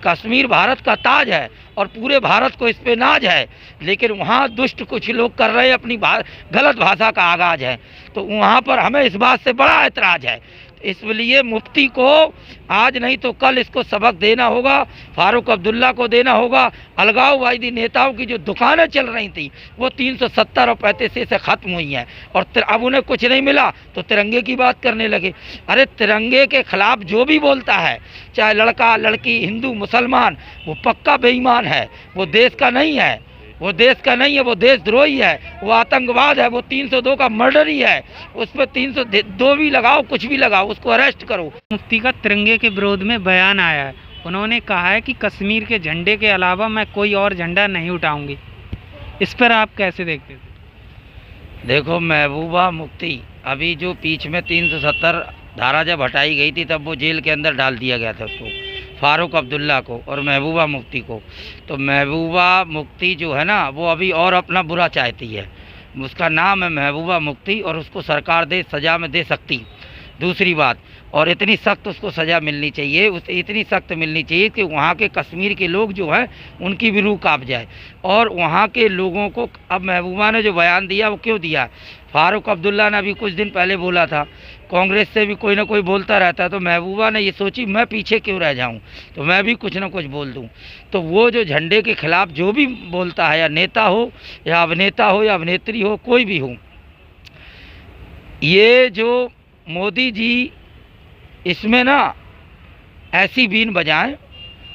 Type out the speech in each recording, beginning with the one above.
कश्मीर भारत का ताज है और पूरे भारत को इस पे नाज है, लेकिन वहाँ दुष्ट कुछ लोग कर रहे हैं, अपनी गलत भाषा का आगाज है। तो वहाँ पर हमें इस बात से बड़ा ऐतराज़ है। इसलिए मुफ्ती को आज नहीं तो कल इसको सबक देना होगा, फारूक अब्दुल्ला को देना होगा। अलगाववादी नेताओं की जो दुकानें चल रही थी वो 370 और 35 से ख़त्म हुई हैं, और अब उन्हें कुछ नहीं मिला तो तिरंगे की बात करने लगे। अरे तिरंगे के खिलाफ जो भी बोलता है, चाहे लड़का लड़की हिंदू मुसलमान, वो पक्का बेईमान है, वो देश का नहीं है, वो देश का नहीं है, वो देशद्रोही है, वो आतंकवाद है, वो 302 का मर्डर ही है। उस पर 302 भी लगाओ, कुछ भी लगाओ, उसको अरेस्ट करो। मुफ्ती का तिरंगे के विरोध में बयान आया है। उन्होंने कहा है कि कश्मीर के झंडे के अलावा मैं कोई और झंडा नहीं उठाऊंगी। इस पर आप कैसे देखते थे? देखो, महबूबा मुफ्ती अभी जो बीच में 370 धारा जब हटाई गई थी तब वो जेल के अंदर डाल दिया गया था उसको, फारूक अब्दुल्ला को और महबूबा मुफ्ती को। तो महबूबा मुफ्ती जो है ना, वो अभी और अपना बुरा चाहती है। उसका नाम है महबूबा मुफ्ती और उसको सरकार सज़ा में दे सकती। दूसरी बात, और इतनी सख्त उसको सज़ा मिलनी चाहिए, उसे इतनी सख्त मिलनी चाहिए कि वहाँ के कश्मीर के लोग जो हैं उनकी भी रूह काँप जाए। और वहाँ के लोगों को, अब महबूबा ने जो बयान दिया वो क्यों दिया? फारूक अब्दुल्ला ने अभी कुछ दिन पहले बोला था, कांग्रेस से भी कोई ना कोई बोलता रहता है, तो महबूबा ने ये सोची मैं पीछे क्यों रह जाऊं, तो मैं भी कुछ ना कुछ बोल दूं। तो वो जो झंडे के खिलाफ जो भी बोलता है, या नेता हो या अभिनेता हो या अभिनेत्री हो, कोई भी हो, ये जो मोदी जी इसमें ना ऐसी बीन बजाएं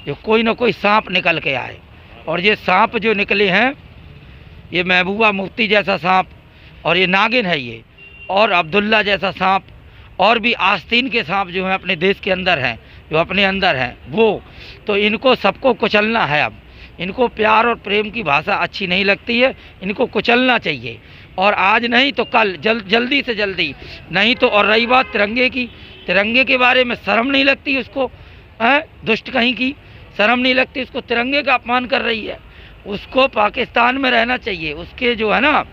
जो कोई ना कोई सांप निकल के आए। और ये सांप जो निकले हैं, ये महबूबा मुफ्ती जैसा सांप, और ये नागिन है ये, और अब्दुल्ला जैसा सांप, और भी आस्तीन के सांप जो हैं अपने देश के अंदर हैं, जो अपने अंदर हैं वो, तो इनको सबको कुचलना है। अब इनको प्यार और प्रेम की भाषा अच्छी नहीं लगती है, इनको कुचलना चाहिए, और आज नहीं तो कल, जल्दी से जल्दी। नहीं तो, और रही बात तिरंगे की, तिरंगे के बारे में शर्म नहीं लगती उसको, दुष्ट कहीं की शर्म नहीं लगती उसको, तिरंगे का अपमान कर रही है। उसको पाकिस्तान में रहना चाहिए। उसके जो है ना,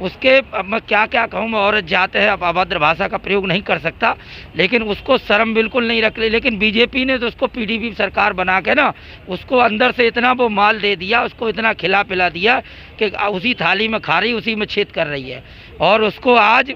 उसके, अब मैं क्या क्या कहूँ, मैं औरत जाते हैं, अब अभद्र भाषा का प्रयोग नहीं कर सकता, लेकिन उसको शर्म बिल्कुल नहीं रख ली। लेकिन बीजेपी ने तो उसको पीडीपी सरकार बना के ना, उसको अंदर से इतना वो माल दे दिया, उसको इतना खिला पिला दिया कि उसी थाली में खा रही, उसी में छेद कर रही है। और उसको आज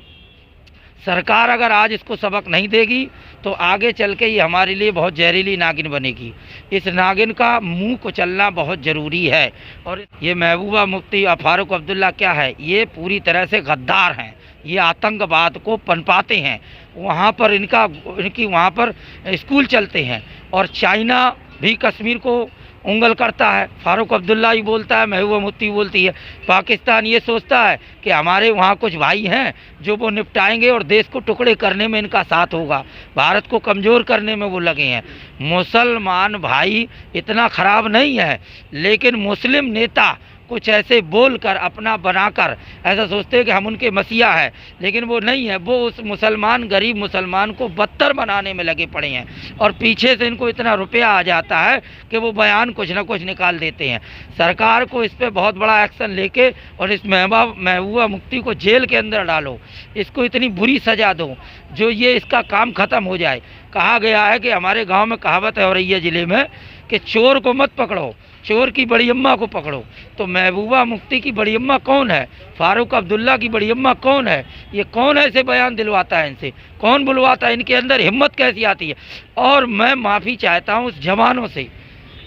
सरकार अगर आज इसको सबक नहीं देगी तो आगे चल के ये हमारे लिए बहुत जहरीली नागिन बनेगी। इस नागिन का मुंह कुचलना बहुत ज़रूरी है। और ये महबूबा मुफ्ती और फारूक अब्दुल्ला क्या है, ये पूरी तरह से गद्दार हैं, ये आतंकवाद को पनपाते हैं। वहाँ पर इनकी वहाँ पर स्कूल चलते हैं, और चाइना भी कश्मीर को उंगल करता है। फारूक अब्दुल्ला ही बोलता है, महबूबा मुफ्ती बोलती है। पाकिस्तान ये सोचता है कि हमारे वहाँ कुछ भाई हैं जो वो निपटाएंगे और देश को टुकड़े करने में इनका साथ होगा, भारत को कमज़ोर करने में वो लगे हैं। मुसलमान भाई इतना ख़राब नहीं है, लेकिन मुस्लिम नेता कुछ ऐसे बोलकर अपना बनाकर ऐसा सोचते हैं कि हम उनके मसीहा हैं, लेकिन वो नहीं है। वो उस मुसलमान, गरीब मुसलमान को बदतर बनाने में लगे पड़े हैं, और पीछे से इनको इतना रुपया आ जाता है कि वो बयान कुछ ना कुछ निकाल देते हैं। सरकार को इस पर बहुत बड़ा एक्शन लेके और इस महबूबा मुफ्ती को जेल के अंदर डालो, इसको इतनी बुरी सज़ा दो जो ये इसका काम ख़त्म हो जाए। कहा गया है कि हमारे गाँव में कहावत है औरैया ज़िले में कि चोर को मत पकड़ो, चोर की बड़ी अम्मा को पकड़ो। तो महबूबा मुफ्ती की बड़ी अम्मा कौन है? फारूक अब्दुल्ला की बड़ी अम्मा कौन है? ये कौन ऐसे बयान दिलवाता है इनसे? कौन बुलवाता है? इनके अंदर हिम्मत कैसी आती है? और मैं माफ़ी चाहता हूँ उस जवानों से,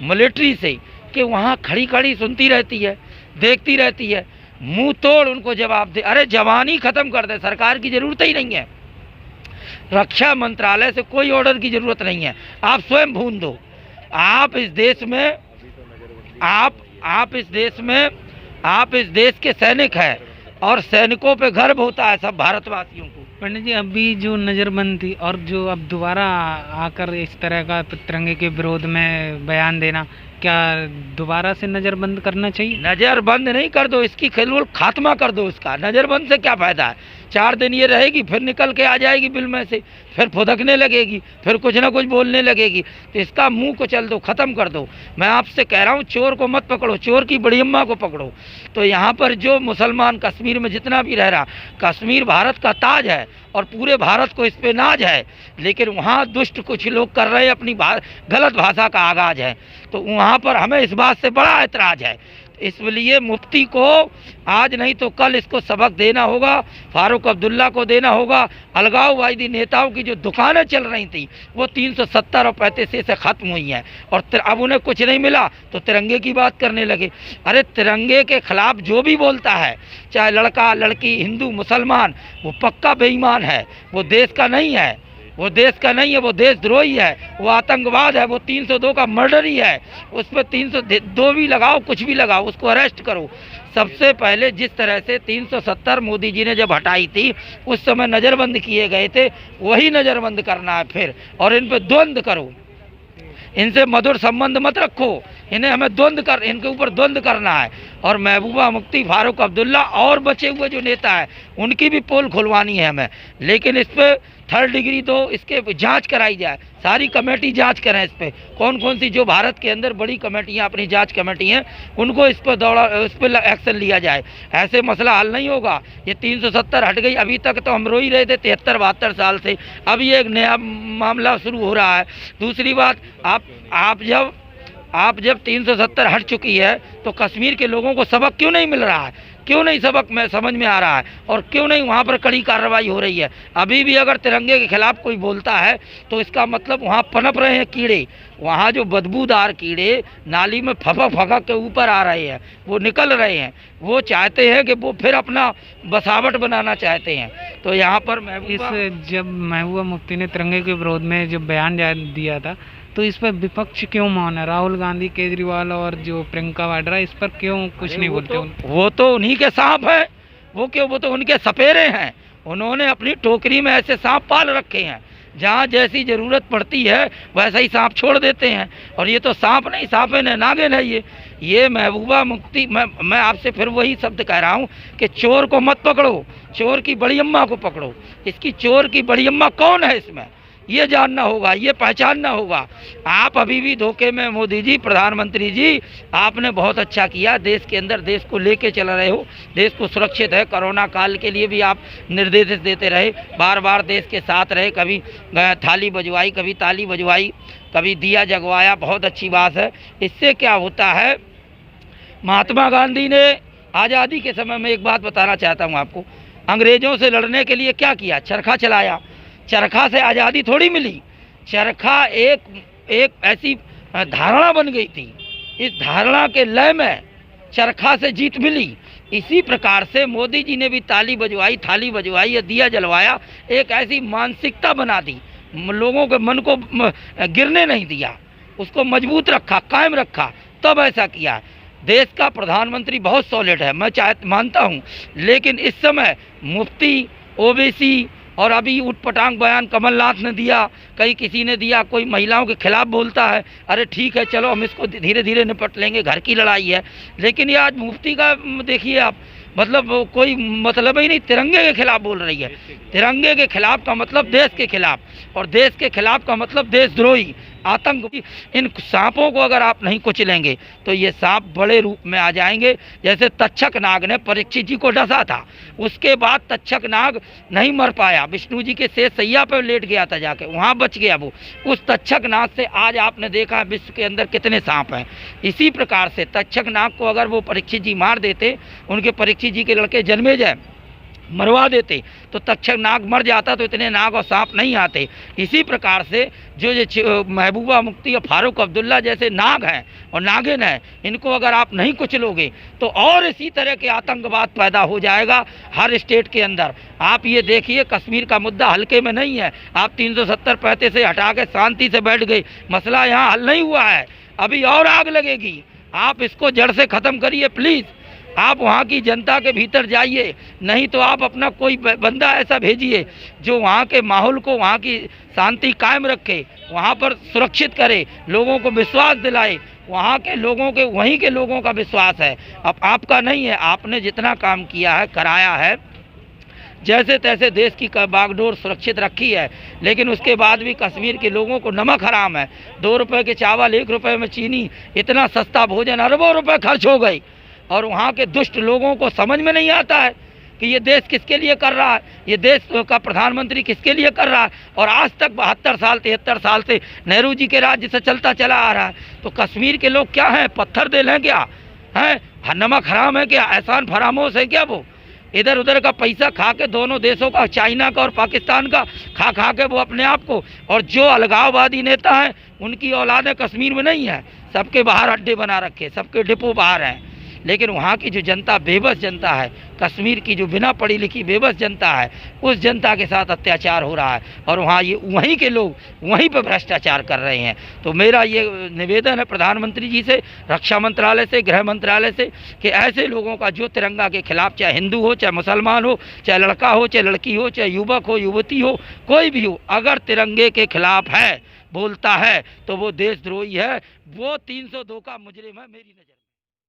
मिलिट्री से, कि वहाँ खड़ी खड़ी सुनती रहती है, देखती रहती है, मुंह तोड़ उनको जवाब दे। अरे जवानी ख़त्म कर दे, सरकार की ज़रूरत ही नहीं है, रक्षा मंत्रालय से कोई ऑर्डर की ज़रूरत नहीं है, आप स्वयं भून दो। आप इस देश में आप इस देश के सैनिक हैं, और सैनिकों पे गर्व होता है सब भारतवासियों को। पंडित जी, अभी जो नज़रबंद थी और जो अब दोबारा आकर इस तरह का तिरंगे के विरोध में बयान देना, क्या दोबारा से नज़रबंद करना चाहिए? नज़रबंद नहीं कर दो, इसकी बिल्कुल खात्मा कर दो इसका। नज़रबंद से क्या फ़ायदा है? 4 दिन ये रहेगी, फिर निकल के आ जाएगी बिल में से, फिर फुदकने लगेगी, फिर कुछ ना कुछ बोलने लगेगी। तो इसका मुंह को चल दो, ख़त्म कर दो। मैं आपसे कह रहा हूँ, चोर को मत पकड़ो, चोर की बड़ी अम्मा को पकड़ो। तो यहाँ पर जो मुसलमान कश्मीर में जितना भी रह रहा, कश्मीर भारत का ताज है और पूरे भारत को इस पे नाज है, लेकिन वहाँ दुष्ट कुछ लोग कर रहे हैं, अपनी गलत भाषा का आगाज है। तो वहाँ पर हमें इस बात से बड़ा ऐतराज़ है। इसलिए मुफ्ती को आज नहीं तो कल इसको सबक देना होगा, फारूक अब्दुल्ला को देना होगा। अलगाववादी नेताओं की जो दुकानें चल रही थी वो 370 और 35 से ख़त्म हुई हैं, और अब उन्हें कुछ नहीं मिला तो तिरंगे की बात करने लगे। अरे तिरंगे के खिलाफ जो भी बोलता है, चाहे लड़का लड़की, हिंदू मुसलमान, वो पक्का बेईमान है, वो देश का नहीं है, वो देश का नहीं है, वो देशद्रोही है, वो आतंकवाद है, वो 302 का मर्डर ही है। उस पर 302 भी लगाओ, कुछ भी लगाओ, उसको अरेस्ट करो। सबसे पहले जिस तरह से 370 मोदी जी ने जब हटाई थी, उस समय नज़रबंद किए गए थे, वही नज़रबंद करना है फिर, और इन पर द्वंद्व करो, इनसे मधुर संबंध मत रखो, इन्हें हमें इनके ऊपर द्वंद्व करना है। और महबूबा मुफ्ती, फारूक अब्दुल्ला और बचे हुए जो नेता हैं, उनकी भी पोल खुलवानी है हमें, लेकिन इस पर 3rd डिग्री दो, इसके जांच कराई जाए, सारी कमेटी जांच करें इस पर, कौन कौन सी जो भारत के अंदर बड़ी कमेटियां, अपनी जांच कमेटी हैं, उनको इस पर एक्शन लिया जाए। ऐसे मसला हल नहीं होगा। ये 370 हट गई, अभी तक तो हम रो ही रहे थे 73-72 साल से, अब ये एक नया मामला शुरू हो रहा है। दूसरी बात, आप जब 370 हट चुकी है तो कश्मीर के लोगों को सबक क्यों नहीं मिल रहा है? क्यों नहीं सबक में समझ में आ रहा है, और क्यों नहीं वहाँ पर कड़ी कार्रवाई हो रही है? अभी भी अगर तिरंगे के खिलाफ कोई बोलता है तो इसका मतलब वहाँ पनप रहे हैं कीड़े, वहाँ जो बदबूदार कीड़े नाली में फका के ऊपर आ रहे हैं, वो निकल रहे हैं, वो चाहते हैं कि वो फिर अपना बसावट बनाना चाहते हैं। तो यहाँ पर जब महबूबा मुफ्ती ने तिरंगे के विरोध में जो बयान दिया था, तो इस पर विपक्ष क्यों मौन है? राहुल गांधी, केजरीवाल और जो प्रियंका वाड्रा, इस पर क्यों कुछ नहीं बोलते? वो तो उन्हीं के सांप हैं, वो तो उनके सपेरे हैं। उन्होंने अपनी टोकरी में ऐसे सांप पाल रखे हैं, जहाँ जैसी ज़रूरत पड़ती है वैसा ही सांप छोड़ देते हैं। और ये तो सांप नहीं, सांपिन है, नागिन है ये महबूबा मुफ्ती। मैं आपसे फिर वही शब्द कह रहा हूँ कि चोर को मत पकड़ो, चोर की बड़ी अम्मा को पकड़ो। इसकी चोर की बड़ी अम्मा कौन है इसमें, ये जानना होगा, ये पहचानना होगा। आप अभी भी धोखे में, मोदी जी, प्रधानमंत्री जी, आपने बहुत अच्छा किया, देश के अंदर देश को लेके चल रहे हो, देश को सुरक्षित है। कोरोना काल के लिए भी आप निर्देश देते रहे, बार बार देश के साथ रहे, कभी थाली बजवाई, कभी ताली बजवाई, कभी दिया जगवाया, बहुत अच्छी बात है। इससे क्या होता है, महात्मा गांधी ने आज़ादी के समय में एक बात बताना चाहता हूँ आपको, अंग्रेज़ों से लड़ने के लिए क्या किया? चरखा चलाया। चरखा से आज़ादी थोड़ी मिली, चरखा एक ऐसी धारणा बन गई थी, इस धारणा के लय में चरखा से जीत मिली। इसी प्रकार से मोदी जी ने भी ताली बजवाई, थाली बजवाई या दिया जलवाया, एक ऐसी मानसिकता बना दी, लोगों के मन को गिरने नहीं दिया, उसको मजबूत रखा, कायम रखा, तब ऐसा किया। देश का प्रधानमंत्री बहुत सॉलिड है, मैं मानता हूँ, लेकिन इस समय मुफ्ती, ओबीसी और अभी उटपटांग बयान कमलनाथ ने दिया, कहीं किसी ने दिया, कोई महिलाओं के खिलाफ बोलता है। अरे ठीक है, चलो हम इसको धीरे धीरे निपट लेंगे, घर की लड़ाई है। लेकिन ये आज मुफ्ती का देखिए आप, मतलब कोई मतलब ही नहीं, तिरंगे के खिलाफ बोल रही है। तिरंगे के खिलाफ का मतलब देश के खिलाफ, और देश के खिलाफ का मतलब देशद्रोही, आतंक। इन सांपों को अगर आप नहीं कुचलेंगे तो ये सांप बड़े रूप में आ जाएंगे। जैसे तक्षक नाग ने परीक्षित जी को डसा था, उसके बाद तक्षक नाग नहीं मर पाया, विष्णु जी के शेष सैया पर लेट गया था, जाके वहाँ बच गया वो। उस तक्षक नाग से आज आपने देखा विश्व के अंदर कितने सांप हैं। इसी प्रकार से तक्षक नाग को अगर वो परीक्षित जी मार देते, उनके परीक्षित जी के लड़के जन्मेजय मरवा देते, तो तक्षक नाग मर जाता, तो इतने नाग और सांप नहीं आते। इसी प्रकार से जो महबूबा मुफ्ती और फारूक अब्दुल्ला जैसे नाग हैं और नागिन हैं, इनको अगर आप नहीं कुचलोगे तो और इसी तरह के आतंकवाद पैदा हो जाएगा हर स्टेट के अंदर। आप ये देखिए, कश्मीर का मुद्दा हल्के में नहीं है। आप 370-35 से हटा के शांति से बैठ गए, मसला यहाँ हल नहीं हुआ है, अभी और आग लगेगी। आप इसको जड़ से ख़त्म करिए प्लीज़। आप वहाँ की जनता के भीतर जाइए, नहीं तो आप अपना कोई बंदा ऐसा भेजिए जो वहाँ के माहौल को, वहाँ की शांति कायम रखे, वहाँ पर सुरक्षित करे, लोगों को विश्वास दिलाए। वहाँ के लोगों के, वहीं के लोगों का विश्वास है, अब आपका नहीं है। आपने जितना काम किया है, कराया है, जैसे तैसे देश की बागडोर सुरक्षित रखी है, लेकिन उसके बाद भी कश्मीर के लोगों को नमक हराम है। 2 रुपए के चावल, 1 रुपए में चीनी, इतना सस्ता भोजन, अरबों रुपए खर्च हो गई। और वहाँ के दुष्ट लोगों को समझ में नहीं आता है कि ये देश किसके लिए कर रहा है, ये देश का प्रधानमंत्री किसके लिए कर रहा है। और आज तक 72 साल 73 साल से नेहरू जी के राज्य से चलता चला आ रहा है। तो कश्मीर के लोग क्या हैं, पत्थर दिल हैं क्या हैं, नमक हराम है क्या, एहसान फरामोश है क्या? वो इधर उधर का पैसा खा के, दोनों देशों का, चाइना का और पाकिस्तान का खा के वो अपने आप को, और जो अलगाववादी नेता हैं उनकी औलादें कश्मीर में नहीं है, सबके बाहर अड्डे बना रखे, सबके डिपो बाहर हैं। लेकिन वहाँ की जो जनता बेबस जनता है, कश्मीर की जो बिना पढ़ी लिखी बेबस जनता है, उस जनता के साथ अत्याचार हो रहा है। और वहाँ ये वहीं के लोग वहीं पर भ्रष्टाचार कर रहे हैं। तो मेरा ये निवेदन है प्रधानमंत्री जी से, रक्षा मंत्रालय से, गृह मंत्रालय से, कि ऐसे लोगों का जो तिरंगा के खिलाफ, चाहे हिंदू हो, चाहे मुसलमान हो, चाहे लड़का हो, चाहे लड़की हो, चाहे युवक हो, युवती हो, कोई भी हो, अगर तिरंगे के खिलाफ है, बोलता है, तो वो देशद्रोही है, वो 302 का मुजरिम है मेरी नज़र में।